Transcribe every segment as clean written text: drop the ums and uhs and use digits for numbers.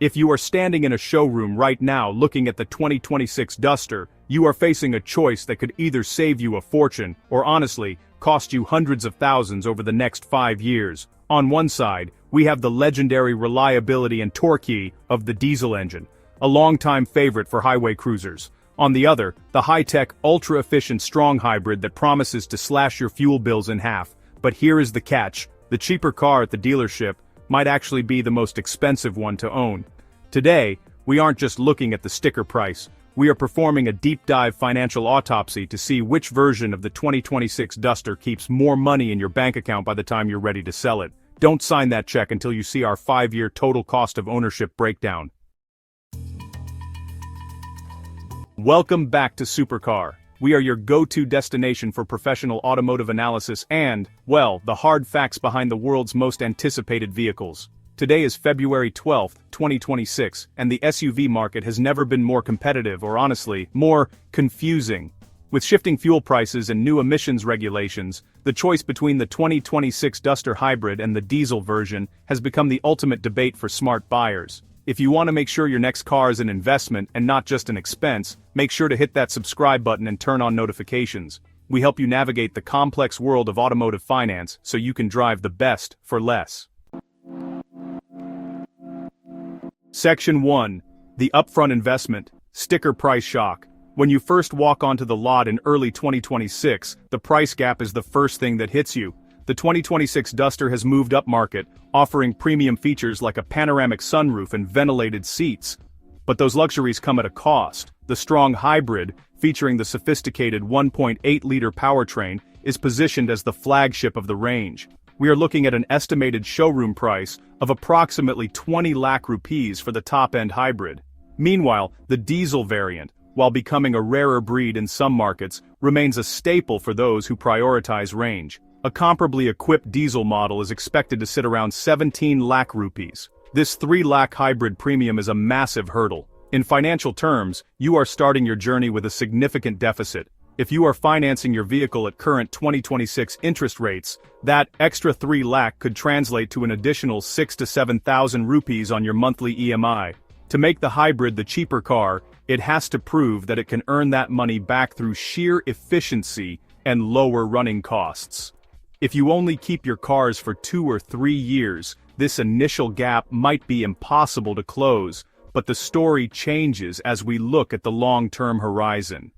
If you are standing in a showroom right now looking at the 2026 Duster, you are facing a choice that could either save you a fortune or honestly, cost you hundreds of thousands over the next 5 years. On one side, we have the legendary reliability and torque of the diesel engine, a longtime favorite for highway cruisers. On the other, the high-tech, ultra-efficient strong hybrid that promises to slash your fuel bills in half. But here is the catch: the cheaper car at the dealership might actually be the most expensive one to own. Today, we aren't just looking at the sticker price, we are performing a deep-dive financial autopsy to see which version of the 2026 Duster keeps more money in your bank account by the time you're ready to sell it. Don't sign that check until you see our 5-year total cost of ownership breakdown. Welcome back to Supercar. We are your go-to destination for professional automotive analysis and, well, the hard facts behind the world's most anticipated vehicles. Today is February 12, 2026, and the SUV market has never been more competitive or honestly, more confusing. With shifting fuel prices and new emissions regulations, the choice between the 2026 Duster Hybrid and the diesel version has become the ultimate debate for smart buyers. If you want to make sure your next car is an investment and not just an expense, make sure to hit that subscribe button and turn on notifications. We help you navigate the complex world of automotive finance so you can drive the best for less. Section 1. The Upfront Investment. Sticker Price Shock. When you first walk onto the lot in early 2026, the price gap is the first thing that hits you. The 2026 Duster has moved upmarket, offering premium features like a panoramic sunroof and ventilated seats. But those luxuries come at a cost. The strong hybrid, featuring the sophisticated 1.8-liter powertrain, is positioned as the flagship of the range. We are looking at an estimated showroom price of approximately 20 lakh rupees for the top-end hybrid. Meanwhile, the diesel variant, while becoming a rarer breed in some markets, remains a staple for those who prioritize range. A comparably equipped diesel model is expected to sit around 17 lakh rupees. This 3 lakh hybrid premium is a massive hurdle. In financial terms, you are starting your journey with a significant deficit. If you are financing your vehicle at current 2026 interest rates, that extra 3 lakh could translate to an additional 6 to 7,000 rupees on your monthly EMI. To make the hybrid the cheaper car, it has to prove that it can earn that money back through sheer efficiency and lower running costs. If you only keep your cars for 2 or 3 years, this initial gap might be impossible to close, but the story changes as we look at the long-term horizon.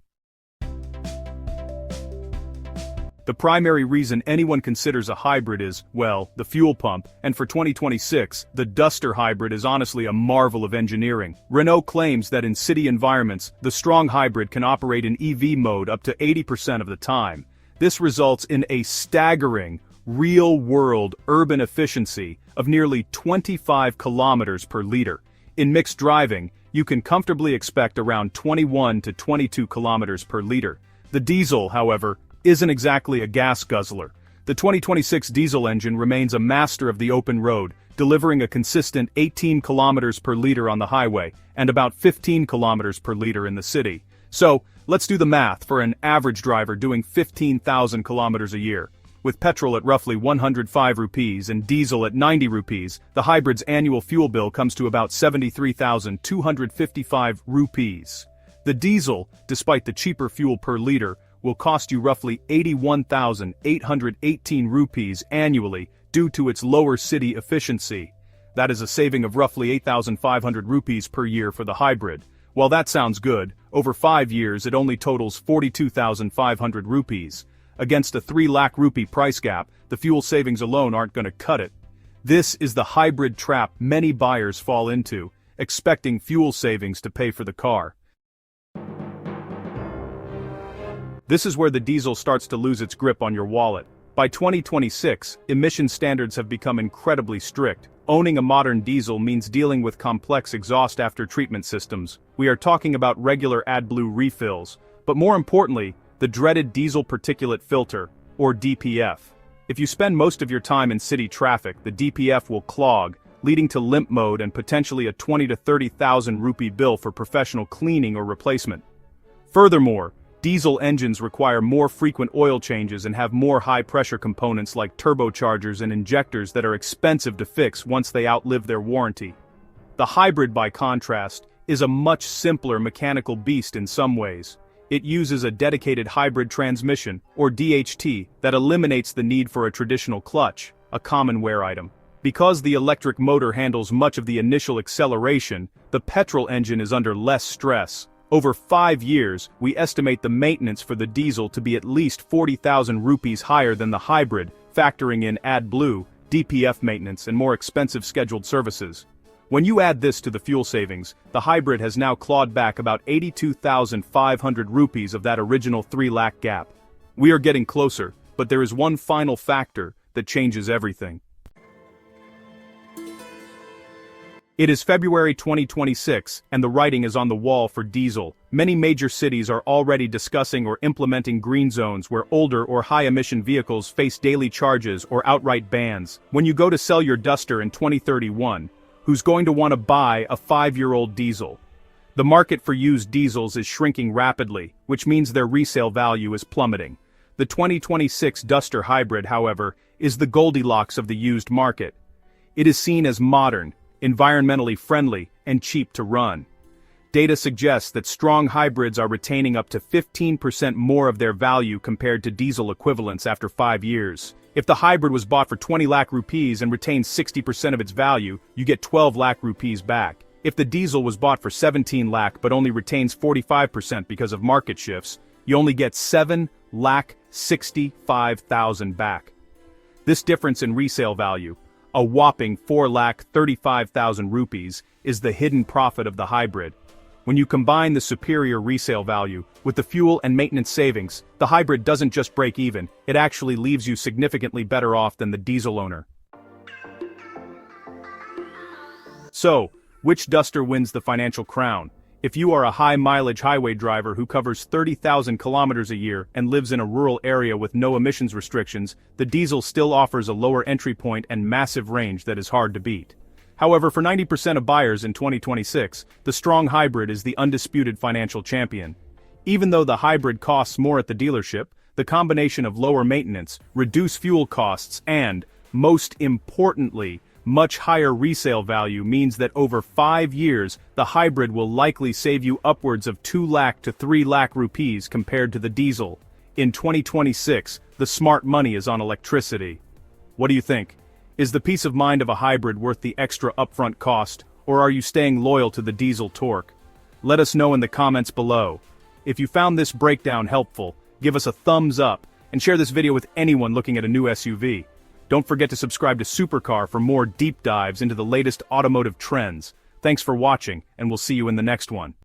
The primary reason anyone considers a hybrid is, well, the fuel pump, and for 2026, the Duster Hybrid is honestly a marvel of engineering. Renault claims that in city environments, the strong hybrid can operate in EV mode up to 80% of the time. This results in a staggering, real-world urban efficiency of nearly 25 kilometers per liter. In mixed driving, you can comfortably expect around 21 to 22 kilometers per liter. The diesel, however, isn't exactly a gas guzzler. The 2026 diesel engine remains a master of the open road, delivering a consistent 18 kilometers per liter on the highway and about 15 kilometers per liter in the city. So, let's do the math for an average driver doing 15,000 kilometers a year. With petrol at roughly 105 rupees and diesel at 90 rupees, the hybrid's annual fuel bill comes to about 73,255 rupees. The diesel, despite the cheaper fuel per liter, will cost you roughly 81,818 rupees annually due to its lower city efficiency. That is a saving of roughly 8,500 rupees per year for the hybrid. While that sounds good, over 5 years it only totals 42,500 rupees. Against a 3 lakh rupee price gap, the fuel savings alone aren't going to cut it. This is the hybrid trap many buyers fall into, expecting fuel savings to pay for the car. This is where the diesel starts to lose its grip on your wallet. By 2026, emission standards have become incredibly strict. Owning a modern diesel means dealing with complex exhaust after-treatment systems. We are talking about regular AdBlue refills, but more importantly, the dreaded diesel particulate filter, or DPF. If you spend most of your time in city traffic, the DPF will clog, leading to limp mode and potentially a 20 to 30,000 rupee bill for professional cleaning or replacement. Furthermore, diesel engines require more frequent oil changes and have more high-pressure components like turbochargers and injectors that are expensive to fix once they outlive their warranty. The hybrid, by contrast, is a much simpler mechanical beast in some ways. It uses a dedicated hybrid transmission, or DHT, that eliminates the need for a traditional clutch, a common wear item. Because the electric motor handles much of the initial acceleration, the petrol engine is under less stress. Over 5 years, we estimate the maintenance for the diesel to be at least 40,000 rupees higher than the hybrid, factoring in AdBlue, DPF maintenance and more expensive scheduled services. When you add this to the fuel savings, the hybrid has now clawed back about 82,500 rupees of that original 3 lakh gap. We are getting closer, but there is one final factor that changes everything. It is February 2026, and the writing is on the wall for diesel. Many major cities are already discussing or implementing green zones where older or high-emission vehicles face daily charges or outright bans. When you go to sell your Duster in 2031, who's going to want to buy a 5-year-old diesel? The market for used diesels is shrinking rapidly, which means their resale value is plummeting. The 2026 Duster Hybrid, however, is the Goldilocks of the used market. It is seen as modern, environmentally friendly, and cheap to run. Data suggests that strong hybrids are retaining up to 15% more of their value compared to diesel equivalents after 5 years. If the hybrid was bought for 20 lakh rupees and retains 60% of its value, you get 12 lakh rupees back. If the diesel was bought for 17 lakh but only retains 45% because of market shifts, you only get 7 lakh 65,000 back. This difference in resale value, a whopping 4 lakh 35,000 rupees, is the hidden profit of the hybrid. When you combine the superior resale value with the fuel and maintenance savings, the hybrid doesn't just break even, it actually leaves you significantly better off than the diesel owner. So, which Duster wins the financial crown? If you are a high-mileage highway driver who covers 30,000 kilometers a year and lives in a rural area with no emissions restrictions, the diesel still offers a lower entry point and massive range that is hard to beat. However, for 90% of buyers in 2026, the strong hybrid is the undisputed financial champion. Even though the hybrid costs more at the dealership, the combination of lower maintenance, reduced fuel costs, and, most importantly, much higher resale value means that over 5 years, the hybrid will likely save you upwards of 2 lakh to 3 lakh rupees compared to the diesel. In 2026, the smart money is on electricity. What do you think? Is the peace of mind of a hybrid worth the extra upfront cost, or are you staying loyal to the diesel torque? Let us know in the comments below. If you found this breakdown helpful, give us a thumbs up, and share this video with anyone looking at a new SUV. Don't forget to subscribe to Supercar for more deep dives into the latest automotive trends. Thanks for watching, and we'll see you in the next one.